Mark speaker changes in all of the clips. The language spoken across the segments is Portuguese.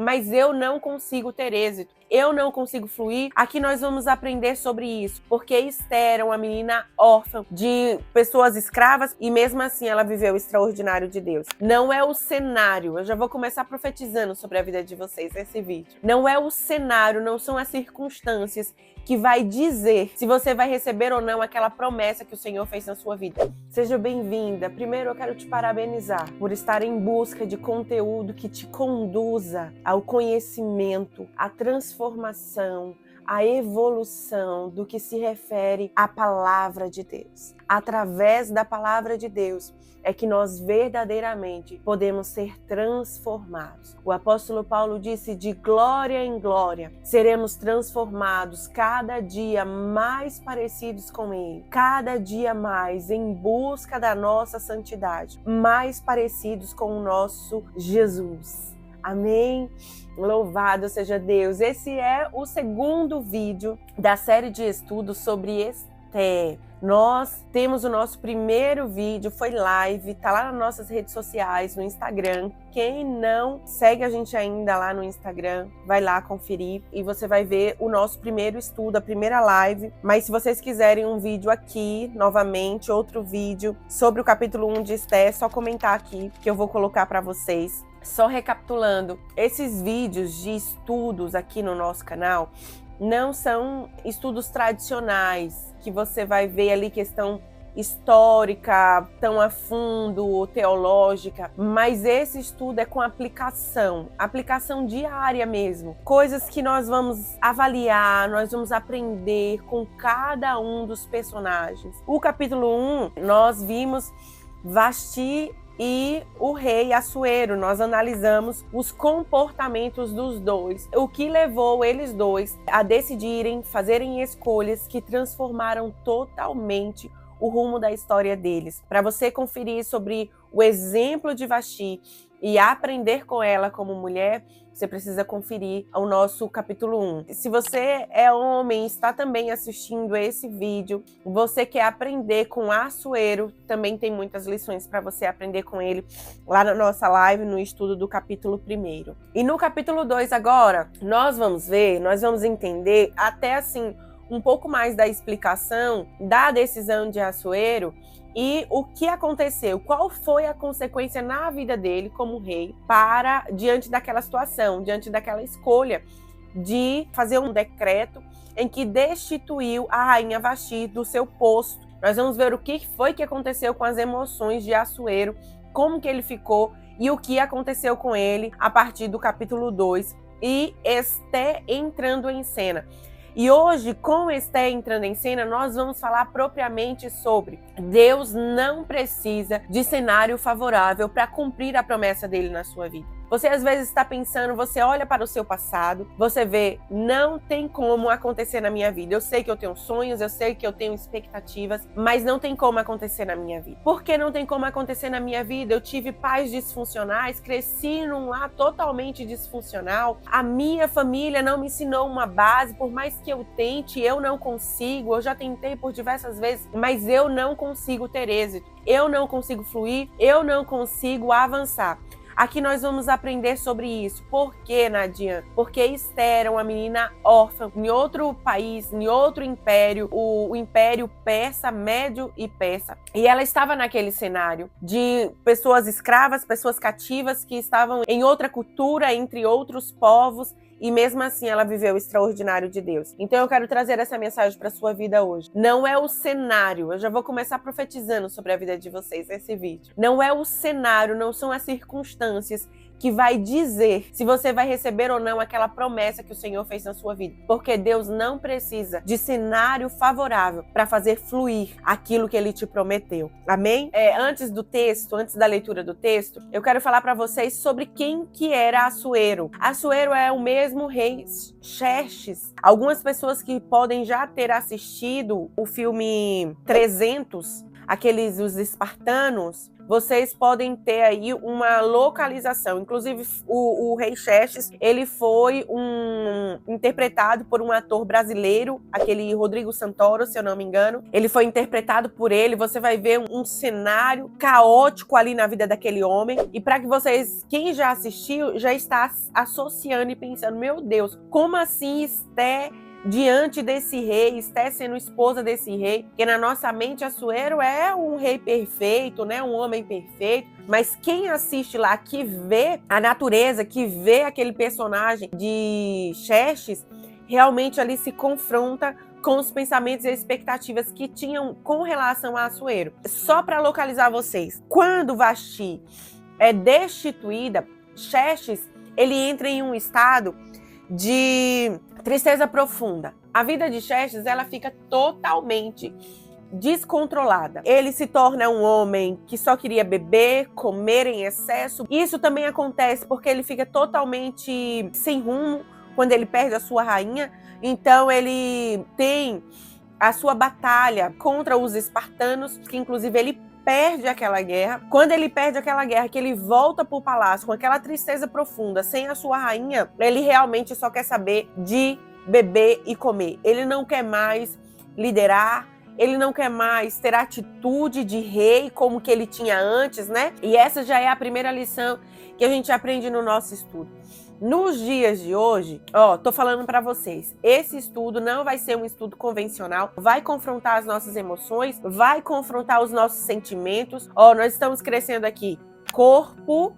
Speaker 1: mas eu não consigo ter êxito, eu não consigo fluir. Aqui nós vamos aprender sobre isso, porque Esther era uma menina órfã de pessoas escravas e mesmo assim ela viveu o extraordinário de Deus. Não é o cenário, eu já vou começar profetizando sobre a vida de vocês nesse vídeo. Não é o cenário, não são as circunstâncias que vai dizer se você vai receber ou não aquela promessa que o Senhor fez na sua vida. Seja bem-vinda. Primeiro eu quero te parabenizar por estar em busca de conteúdo que te conduza ao conhecimento, à transformação, a evolução do que se refere à palavra de Deus. Através da palavra de Deus é que nós verdadeiramente podemos ser transformados. O apóstolo Paulo disse: de glória em glória seremos transformados, cada dia mais parecidos com Ele, cada dia mais em busca da nossa santidade, mais parecidos com o nosso Jesus. Amém? Louvado seja Deus! Esse é o segundo vídeo da série de estudos sobre Esther. Nós temos o nosso primeiro vídeo, foi live, tá lá nas nossas redes sociais, no Instagram. Quem não segue a gente ainda lá no Instagram, vai lá conferir e você vai ver o nosso primeiro estudo, a primeira live. Mas se vocês quiserem um vídeo aqui, novamente, outro vídeo sobre o capítulo 1 de Esther, é só comentar aqui que eu vou colocar para vocês. Só recapitulando, esses vídeos de estudos aqui no nosso canal não são estudos tradicionais, que você vai ver ali questão histórica, tão a fundo, teológica, mas esse estudo é com aplicação diária mesmo, coisas que nós vamos avaliar, nós vamos aprender com cada um dos personagens. O capítulo 1, nós vimos Vasti e o rei Assuero. Nós analisamos os comportamentos dos dois, o que levou eles dois a decidirem, fazerem escolhas que transformaram totalmente o rumo da história deles. Para você conferir sobre o exemplo de Vasti e aprender com ela como mulher, você precisa conferir o nosso capítulo 1. Se você é homem e está também assistindo esse vídeo, você quer aprender com Assuero, também tem muitas lições para você aprender com ele lá na nossa live, no estudo do capítulo 1. E no capítulo 2 agora, nós vamos entender até assim um pouco mais da explicação da decisão de Assuero e o que aconteceu, qual foi a consequência na vida dele como rei diante daquela situação, diante daquela escolha de fazer um decreto em que destituiu a rainha Vasti do seu posto. Nós vamos ver o que foi que aconteceu com as emoções de Assuero, como que ele ficou e o que aconteceu com ele a partir do capítulo 2 e Esther entrando em cena. E hoje, com Esther entrando em cena, nós vamos falar propriamente sobre Deus não precisa de cenário favorável para cumprir a promessa dele na sua vida. Você às vezes está pensando, você olha para o seu passado, você vê, não tem como acontecer na minha vida. Eu sei que eu tenho sonhos, eu sei que eu tenho expectativas, mas não tem como acontecer na minha vida. Por que não tem como acontecer na minha vida? Eu tive pais disfuncionais, cresci num lar totalmente disfuncional, a minha família não me ensinou uma base, por mais que eu tente, eu não consigo, eu já tentei por diversas vezes, mas eu não consigo ter êxito, eu não consigo fluir, eu não consigo avançar. Aqui nós vamos aprender sobre isso. Por quê, Nadinha? Porque Esther era uma menina órfã em outro país, em outro império, o Império Persa, Médio e Persa. E ela estava naquele cenário de pessoas escravas, pessoas cativas que estavam em outra cultura, entre outros povos. E mesmo assim ela viveu o extraordinário de Deus. Então eu quero trazer essa mensagem para sua vida hoje. Não é o cenário, eu já vou começar profetizando sobre a vida de vocês nesse vídeo. Não é o cenário, não são as circunstâncias que vai dizer se você vai receber ou não aquela promessa que o Senhor fez na sua vida. Porque Deus não precisa de cenário favorável para fazer fluir aquilo que Ele te prometeu. Amém? Antes da leitura do texto, eu quero falar para vocês sobre quem que era Assuero. Assuero é o mesmo rei Xerxes. Algumas pessoas que podem já ter assistido o filme 300, os espartanos, vocês podem ter aí uma localização. Inclusive, o rei Xerxes, ele foi interpretado por um ator brasileiro, aquele Rodrigo Santoro, se eu não me engano. Ele foi interpretado por ele. Você vai ver um cenário caótico ali na vida daquele homem. E para que vocês, quem já assistiu, já está associando e pensando, meu Deus, como assim Esté diante desse rei, Esté sendo esposa desse rei? Porque na nossa mente Assuero é um rei perfeito, né? Um homem perfeito. Mas quem assiste lá, que vê a natureza, que vê aquele personagem de Xerxes, realmente ali se confronta com os pensamentos e expectativas que tinham com relação a Assuero. Só para localizar vocês, quando Vasti é destituída, Xerxes, ele entra em um estado de tristeza profunda. A vida de Xerxes, ela fica totalmente descontrolada. Ele se torna um homem que só queria beber, comer em excesso. Isso também acontece porque ele fica totalmente sem rumo quando ele perde a sua rainha. Então ele tem a sua batalha contra os espartanos, que inclusive ele perde aquela guerra. Quando ele perde aquela guerra, que ele volta para o palácio com aquela tristeza profunda, sem a sua rainha, ele realmente só quer saber de beber e comer. Ele não quer mais liderar, ele não quer mais ter atitude de rei como que ele tinha antes, né? E essa já é a primeira lição que a gente aprende no nosso estudo. Nos dias de hoje, tô falando para vocês, esse estudo não vai ser um estudo convencional, vai confrontar as nossas emoções, vai confrontar os nossos sentimentos. Nós estamos crescendo aqui corpo,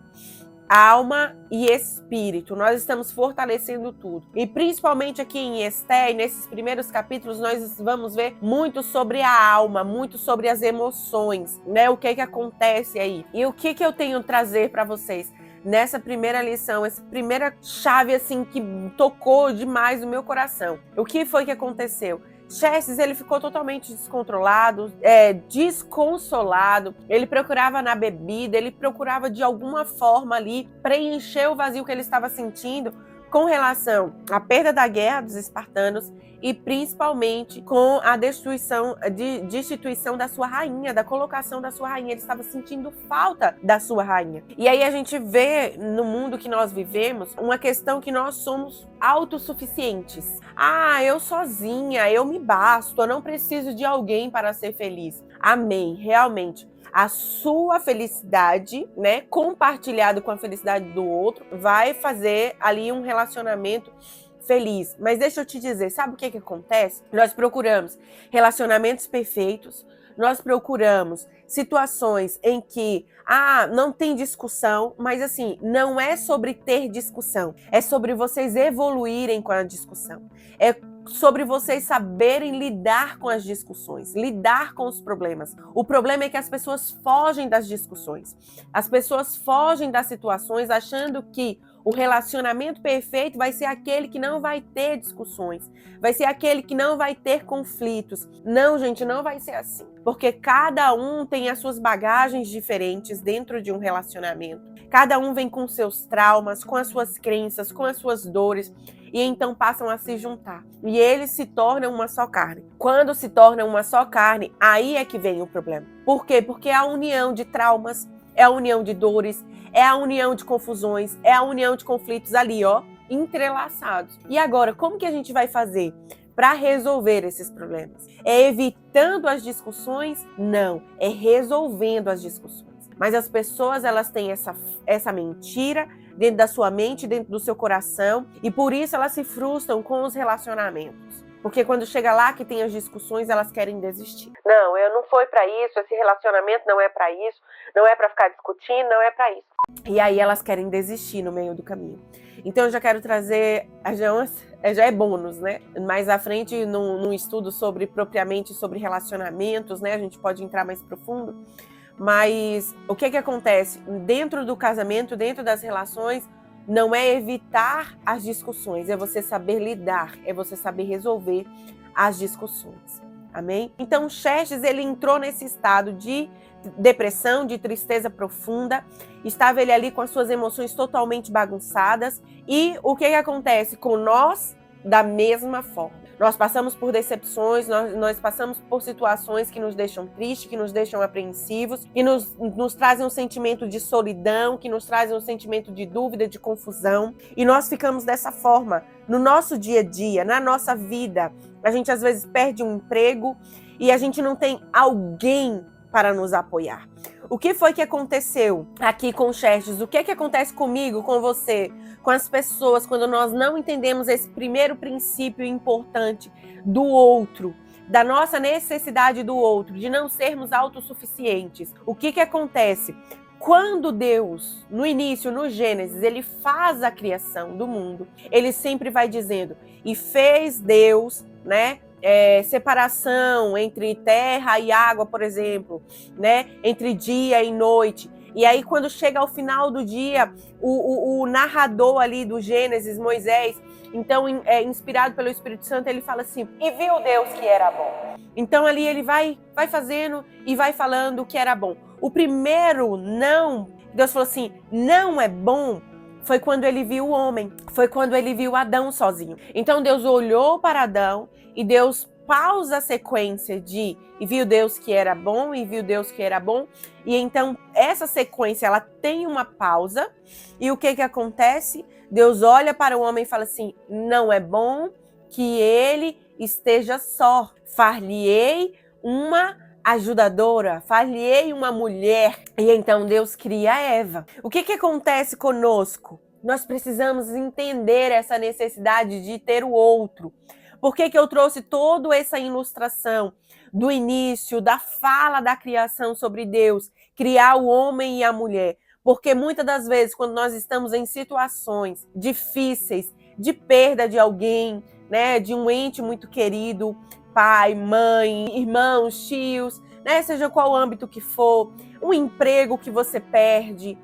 Speaker 1: alma e espírito. Nós estamos fortalecendo tudo. E principalmente aqui em Esté, nesses primeiros capítulos, nós vamos ver muito sobre a alma, muito sobre as emoções, né? O que acontece aí. E o que eu tenho a trazer para vocês nessa primeira lição, essa primeira chave assim que tocou demais o meu coração. O que foi que aconteceu? Xerxes, ele ficou totalmente descontrolado, desconsolado. Ele procurava na bebida, ele procurava de alguma forma ali preencher o vazio que ele estava sentindo com relação à perda da guerra dos espartanos e principalmente com a destituição da sua rainha, da colocação da sua rainha. Ele estava sentindo falta da sua rainha. E aí a gente vê no mundo que nós vivemos uma questão que nós somos autossuficientes. Eu sozinha, eu me basto, eu não preciso de alguém para ser feliz. Amém, realmente. A sua felicidade, né, compartilhado com a felicidade do outro, vai fazer ali um relacionamento feliz. Mas deixa eu te dizer, sabe o que acontece? Nós procuramos relacionamentos perfeitos, nós procuramos situações em que não tem discussão, mas assim, não é sobre ter discussão, é sobre vocês evoluírem com a discussão. É sobre vocês saberem lidar com as discussões, lidar com os problemas. O problema é que as pessoas fogem das discussões. As pessoas fogem das situações achando que o relacionamento perfeito vai ser aquele que não vai ter discussões, vai ser aquele que não vai ter conflitos. Não, gente, não vai ser assim. Porque cada um tem as suas bagagens diferentes dentro de um relacionamento. Cada um vem com seus traumas, com as suas crenças, com as suas dores. E então passam a se juntar. E eles se tornam uma só carne. Quando se tornam uma só carne, aí é que vem o problema. Por quê? Porque é a união de traumas, é a união de dores, é a união de confusões, é a união de conflitos ali, entrelaçados. E agora, como que a gente vai fazer para resolver esses problemas? É evitando as discussões? Não, é resolvendo as discussões. Mas as pessoas, elas têm essa mentira dentro da sua mente, dentro do seu coração, e por isso elas se frustram com os relacionamentos. Porque quando chega lá que tem as discussões, elas querem desistir. Não, eu não fui para isso, esse relacionamento não é para isso, não é para ficar discutindo, não é para isso. E aí elas querem desistir no meio do caminho. Então eu já quero trazer, já é bônus, né? Mais à frente, num estudo propriamente sobre relacionamentos, né? A gente pode entrar mais profundo. Mas o que acontece? Dentro do casamento, dentro das relações, não é evitar as discussões, é você saber lidar, é você saber resolver as discussões. Amém? Então, Xerxes, ele entrou nesse estado de depressão, de tristeza profunda, estava ele ali com as suas emoções totalmente bagunçadas. E o que acontece com nós? Da mesma forma. Nós passamos por decepções, nós passamos por situações que nos deixam tristes, que nos deixam apreensivos, que nos trazem um sentimento de solidão, que nos trazem um sentimento de dúvida, de confusão. E nós ficamos dessa forma no nosso dia a dia, na nossa vida. A gente às vezes perde um emprego e a gente não tem alguém para nos apoiar. O que foi que aconteceu aqui com o Xerxes? O que acontece comigo, com você, com as pessoas, quando nós não entendemos esse primeiro princípio importante do outro, da nossa necessidade do outro, de não sermos autossuficientes? O que acontece? Quando Deus, no início, no Gênesis, ele faz a criação do mundo, ele sempre vai dizendo, e fez Deus, né? Separação entre terra e água, por exemplo, né? Entre dia e noite. E aí, quando chega ao final do dia, o narrador ali do Gênesis, Moisés, então, inspirado pelo Espírito Santo, ele fala assim, e viu Deus que era bom. Então, ali ele vai fazendo e vai falando o que era bom. O primeiro não, Deus falou assim, não é bom, foi quando ele viu o homem, foi quando ele viu Adão sozinho. Então, Deus olhou para Adão e Deus pausa a sequência de e viu Deus que era bom, e viu Deus que era bom. E então, essa sequência, ela tem uma pausa. E o que acontece? Deus olha para o homem e fala assim, não é bom que ele esteja só. Far-lhe-ei uma ajudadora, far-lhe-ei uma mulher. E então Deus cria Eva. O que acontece conosco? Nós precisamos entender essa necessidade de ter o outro. Por que eu trouxe toda essa ilustração do início, da fala da criação sobre Deus, criar o homem e a mulher? Porque muitas das vezes, quando nós estamos em situações difíceis, de perda de alguém, né, de um ente muito querido, pai, mãe, irmãos, tios, né, seja qual âmbito que for, um emprego que você perde,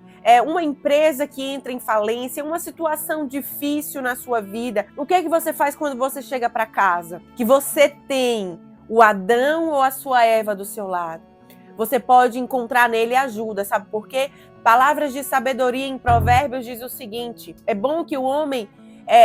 Speaker 1: uma empresa que entra em falência, uma situação difícil na sua vida. O que é que você faz quando você chega para casa? Que você tem o Adão ou a sua Eva do seu lado. Você pode encontrar nele ajuda, sabe por quê? Palavras de sabedoria em Provérbios diz o seguinte, é bom que o homem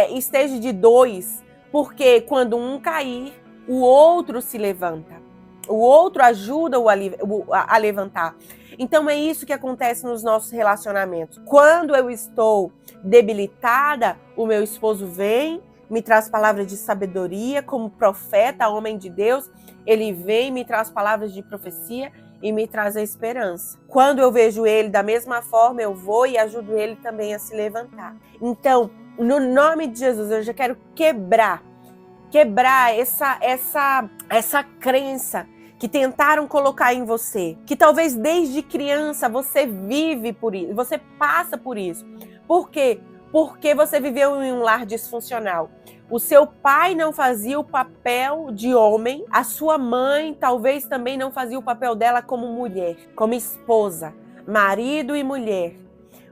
Speaker 1: esteja de dois, porque quando um cair, o outro se levanta. O outro ajuda-o a levantar. Então é isso que acontece nos nossos relacionamentos. Quando eu estou debilitada, o meu esposo vem, me traz palavras de sabedoria, como profeta, homem de Deus, ele vem, me traz palavras de profecia e me traz a esperança. Quando eu vejo ele da mesma forma, eu vou e ajudo ele também a se levantar. Então, no nome de Jesus, eu já quero quebrar essa crença que tentaram colocar em você, que talvez desde criança você vive por isso, você passa por isso. Por quê? Porque você viveu em um lar disfuncional. O seu pai não fazia o papel de homem, a sua mãe talvez também não fazia o papel dela como mulher, como esposa, marido e mulher.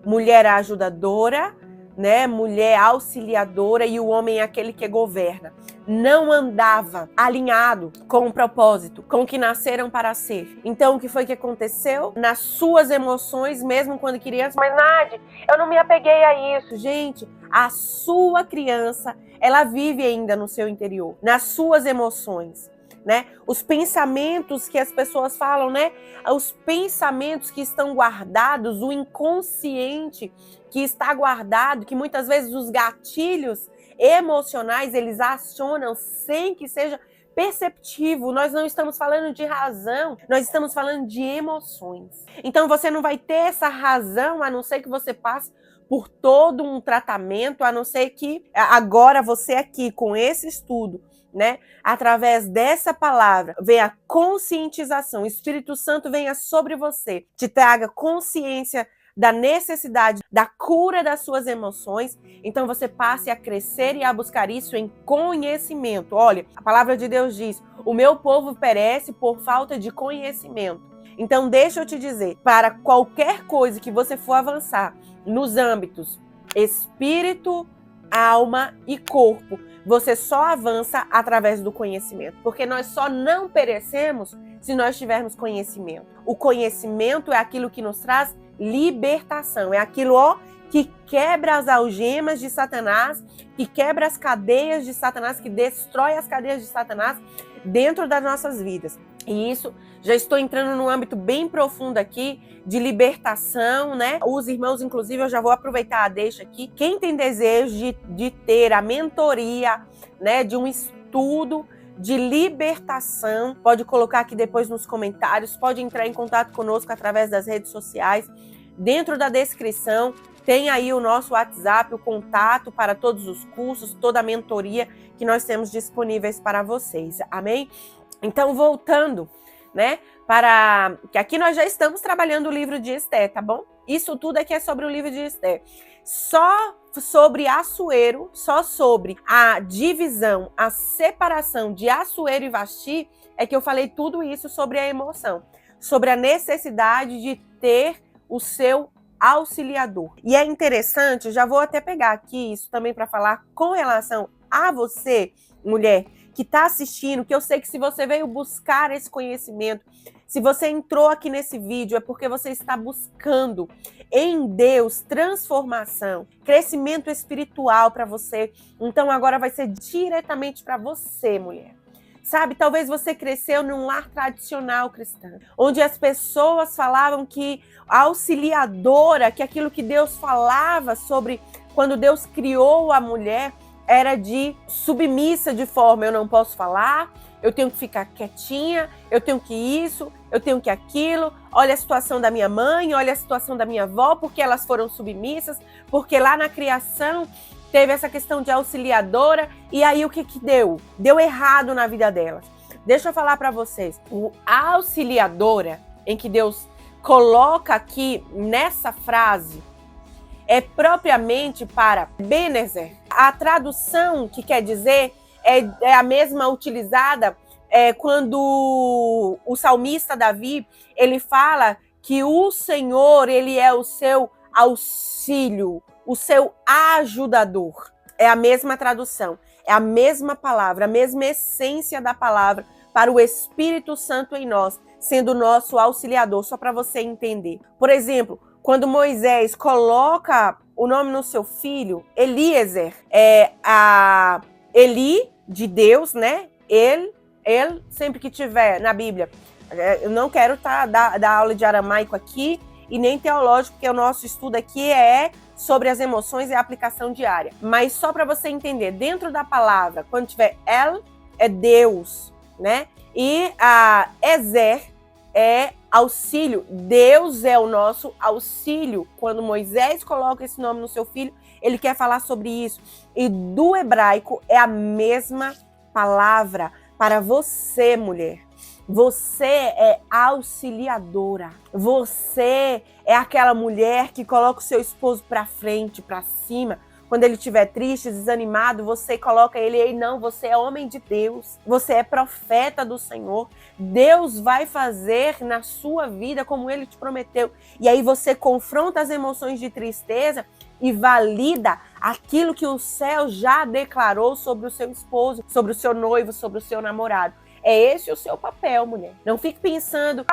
Speaker 1: Mulher ajudadora, né? Mulher auxiliadora e o homem é aquele que governa. Não andava alinhado com o propósito, com o que nasceram para ser. Então, o que foi que aconteceu? Nas suas emoções, mesmo quando criança, mas Nádia, eu não me apeguei a isso. Gente, a sua criança, ela vive ainda no seu interior, nas suas emoções, né? Os pensamentos que as pessoas falam, né? Os pensamentos que estão guardados, o inconsciente que está guardado, que muitas vezes os gatilhos emocionais, eles acionam sem que seja perceptivo. Nós não estamos falando de razão, nós estamos falando de emoções. Então você não vai ter essa razão, a não ser que você passe por todo um tratamento, a não ser que agora você aqui, com esse estudo, né, através dessa palavra, venha a conscientização, o Espírito Santo venha sobre você, te traga consciência da necessidade da cura das suas emoções, então você passe a crescer e a buscar isso em conhecimento. Olha, a palavra de Deus diz, o meu povo perece por falta de conhecimento. Então deixa eu te dizer, para qualquer coisa que você for avançar nos âmbitos espírito, alma e corpo, você só avança através do conhecimento, porque nós só não perecemos se nós tivermos conhecimento. O conhecimento é aquilo que nos traz libertação, é aquilo que quebra as algemas de Satanás, que quebra as cadeias de Satanás, que destrói as cadeias de Satanás dentro das nossas vidas. E isso, já estou entrando num âmbito bem profundo aqui, de libertação, né? Os irmãos, inclusive, eu já vou aproveitar a deixa aqui. Quem tem desejo de ter a mentoria, né, de um estudo de libertação, pode colocar aqui depois nos comentários, pode entrar em contato conosco através das redes sociais. Dentro da descrição tem aí o nosso WhatsApp, o contato para todos os cursos, toda a mentoria que nós temos disponíveis para vocês. Amém? Então, voltando, né, para que aqui nós já estamos trabalhando o livro de Esther, tá bom? Isso tudo aqui é sobre o livro de Esther. Só sobre Assuero, só sobre a divisão, a separação de Assuero e Vasti, é que eu falei tudo isso sobre a emoção, sobre a necessidade de ter o seu auxiliador. E é interessante, já vou até pegar aqui isso também para falar com relação a você, mulher, que está assistindo, que eu sei que se você veio buscar esse conhecimento, se você entrou aqui nesse vídeo, é porque você está buscando em Deus transformação, crescimento espiritual para você. Então agora vai ser diretamente para você, mulher. Sabe, talvez você cresceu num lar tradicional cristão, onde as pessoas falavam que a auxiliadora, que aquilo que Deus falava sobre quando Deus criou a mulher, era de submissa, de forma, eu não posso falar, eu tenho que ficar quietinha, eu tenho que isso, eu tenho que aquilo, olha a situação da minha mãe, olha a situação da minha avó, porque elas foram submissas, porque lá na criação teve essa questão de auxiliadora, e aí o que deu? Deu errado na vida delas. Deixa eu falar para vocês, a auxiliadora, em que Deus coloca aqui nessa frase, é propriamente para Benezer. A tradução que quer dizer é a mesma utilizada quando o salmista Davi, ele fala que o Senhor, ele é o seu auxílio, o seu ajudador. É a mesma tradução, é a mesma palavra, a mesma essência da palavra para o Espírito Santo em nós, sendo o nosso auxiliador, só para você entender. Por exemplo, quando Moisés coloca o nome no seu filho, Eliezer, a Eli de Deus, né? Ele, sempre que tiver na Bíblia, eu não quero dar aula de aramaico aqui e nem teológico, porque o nosso estudo aqui é sobre as emoções e a aplicação diária. Mas só para você entender, dentro da palavra, quando tiver El, é Deus, né? E a Ezer é auxílio. Deus é o nosso auxílio. Quando Moisés coloca esse nome no seu filho, ele quer falar sobre isso. E do hebraico é a mesma palavra para você, mulher. Você é auxiliadora. Você é aquela mulher que coloca o seu esposo para frente, para cima. Quando ele estiver triste, desanimado, você coloca ele aí. Não, você é homem de Deus. Você é profeta do Senhor. Deus vai fazer na sua vida como ele te prometeu. E aí você confronta as emoções de tristeza e valida aquilo que o céu já declarou sobre o seu esposo, sobre o seu noivo, sobre o seu namorado. É esse o seu papel, mulher. Não fique pensando,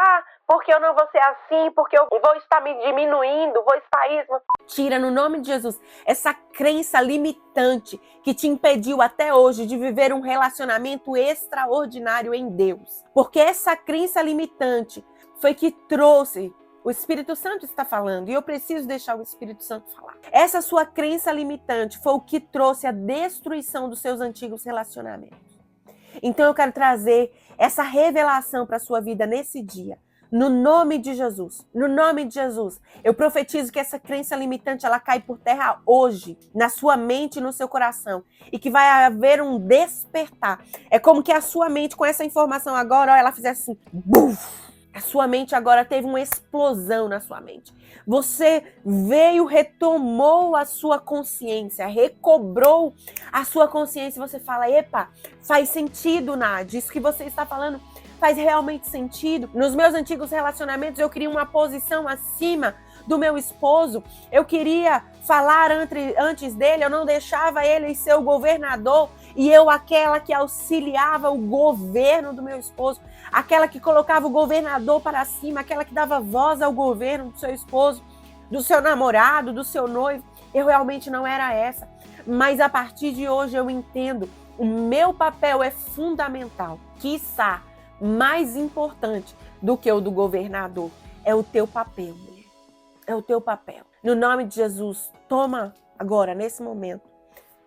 Speaker 1: porque eu não vou ser assim, porque eu vou estar me diminuindo, vou estar isso. Tira, no nome de Jesus, essa crença limitante que te impediu até hoje de viver um relacionamento extraordinário em Deus. Porque essa crença limitante foi que trouxe, o Espírito Santo está falando, e eu preciso deixar o Espírito Santo falar. Essa sua crença limitante foi o que trouxe a destruição dos seus antigos relacionamentos. Então eu quero trazer essa revelação para a sua vida nesse dia. No nome de Jesus, no nome de Jesus, eu profetizo que essa crença limitante, ela cai por terra hoje, na sua mente e no seu coração, e que vai haver um despertar. É como que a sua mente, com essa informação agora, ela fizesse assim, buf! A sua mente agora teve uma explosão na sua mente. Você veio, retomou a sua consciência, recobrou a sua consciência, e você fala, epa, faz sentido, Nádia, isso que você está falando faz realmente sentido. Nos meus antigos relacionamentos, eu queria uma posição acima do meu esposo, eu queria falar antes dele, eu não deixava ele ser o governador, e eu aquela que auxiliava o governo do meu esposo, aquela que colocava o governador para cima, aquela que dava voz ao governo do seu esposo, do seu namorado, do seu noivo. Eu realmente não era essa. Mas a partir de hoje eu entendo, o meu papel é fundamental, quiçá mais importante do que o do governador. É o teu papel, mulher. É o teu papel. No nome de Jesus, toma agora, nesse momento,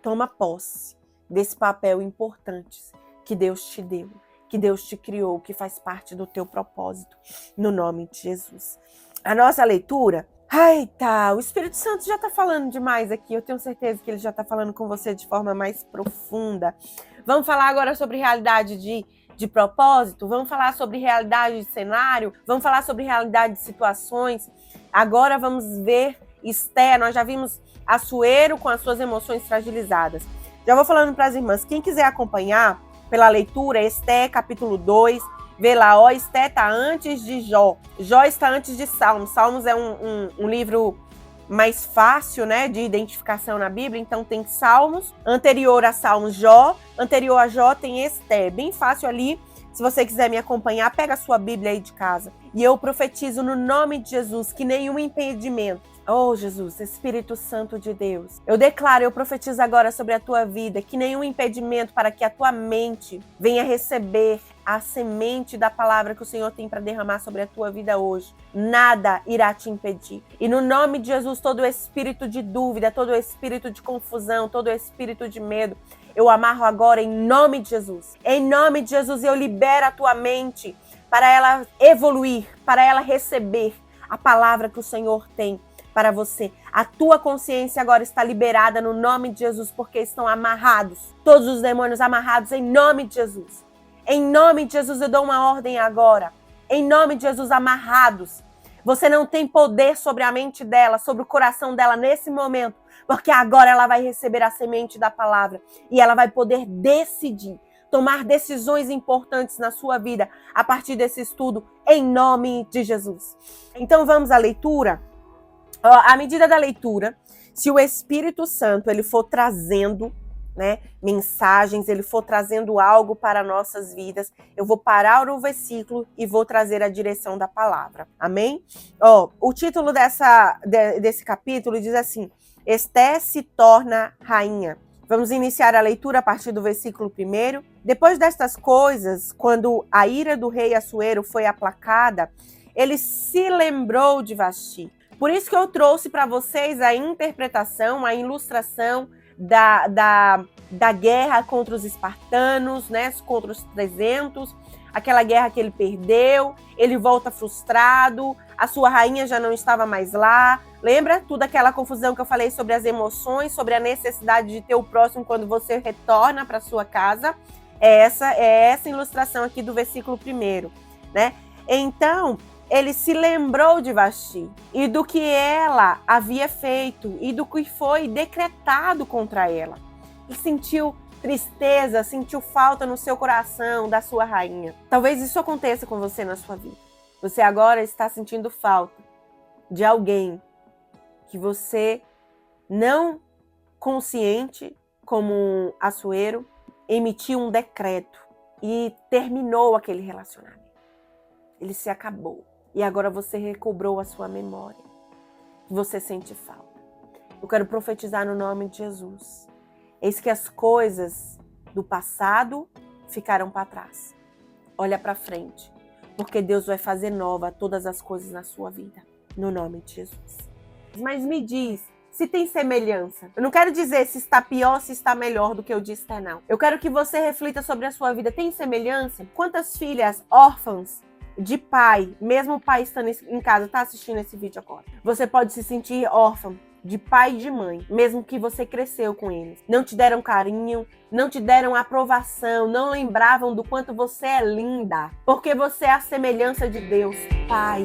Speaker 1: toma posse desse papel importante que Deus te deu, que Deus te criou, que faz parte do teu propósito, no nome de Jesus. A nossa leitura, o Espírito Santo já está falando demais aqui, eu tenho certeza que ele já está falando com você de forma mais profunda. Vamos falar agora sobre realidade de propósito, vamos falar sobre realidade de cenário, vamos falar sobre realidade de situações. Agora vamos ver Esté, nós já vimos Assuero com as suas emoções fragilizadas. Já vou falando para as irmãs, quem quiser acompanhar pela leitura, Esté capítulo 2, vê lá, Esté está antes de Jó. Jó está antes de Salmos. Salmos é um livro mais fácil, né, de identificação na Bíblia. Então tem Salmos, anterior a Salmos, Jó. Anterior a Jó tem Esté. Bem fácil ali. Se você quiser me acompanhar, pega a sua Bíblia aí de casa. E eu profetizo no nome de Jesus que nenhum impedimento, Jesus, Espírito Santo de Deus, eu declaro, eu profetizo agora sobre a tua vida, que nenhum impedimento para que a tua mente venha receber a semente da palavra que o Senhor tem para derramar sobre a tua vida hoje. Nada irá te impedir. E no nome de Jesus, todo espírito de dúvida, todo espírito de confusão, todo espírito de medo, eu amarro agora em nome de Jesus. Em nome de Jesus, eu libero a tua mente para ela evoluir, para ela receber a palavra que o Senhor tem para você. A tua consciência agora está liberada no nome de Jesus, porque estão amarrados. Todos os demônios amarrados em nome de Jesus. Em nome de Jesus eu dou uma ordem agora. Em nome de Jesus, amarrados. Você não tem poder sobre a mente dela, sobre o coração dela nesse momento, porque agora ela vai receber a semente da palavra e ela vai poder decidir, tomar decisões importantes na sua vida a partir desse estudo, em nome de Jesus. Então vamos à leitura. À medida da leitura, se o Espírito Santo ele for trazendo, né, mensagens, ele for trazendo algo para nossas vidas, eu vou parar o versículo e vou trazer a direção da palavra. Amém? O título desse capítulo diz assim: Esté se torna rainha. Vamos iniciar a leitura a partir do versículo 1. Depois destas coisas, quando a ira do rei Assuero foi aplacada, ele se lembrou de Vasti. Por isso que eu trouxe para vocês a interpretação, a ilustração da guerra contra os espartanos, né, contra os 300, aquela guerra que ele perdeu, ele volta frustrado, a sua rainha já não estava mais lá. Lembra tudo aquela confusão que eu falei sobre as emoções, sobre a necessidade de ter o próximo quando você retorna para sua casa? É essa ilustração aqui do versículo 1, né? Então, ele se lembrou de Vasti e do que ela havia feito e do que foi decretado contra ela. Ele sentiu tristeza, sentiu falta no seu coração da sua rainha. Talvez isso aconteça com você na sua vida. Você agora está sentindo falta de alguém que você, não consciente, como um Assuero, emitiu um decreto e terminou aquele relacionamento. Ele se acabou. E agora você recobrou a sua memória. Você sente falta. Eu quero profetizar no nome de Jesus. Eis que as coisas do passado ficaram para trás. Olha para frente. Porque Deus vai fazer nova todas as coisas na sua vida. No nome de Jesus. Mas me diz, se tem semelhança. Eu não quero dizer se está pior, se está melhor do que eu disse, não. Eu quero que você reflita sobre a sua vida. Tem semelhança? Quantas filhas órfãs de pai, mesmo o pai estando em casa, tá assistindo esse vídeo agora, você pode se sentir órfão de pai e de mãe, mesmo que você cresceu com eles. Não te deram carinho, não te deram aprovação, não lembravam do quanto você é linda, porque você é a semelhança de Deus, Pai.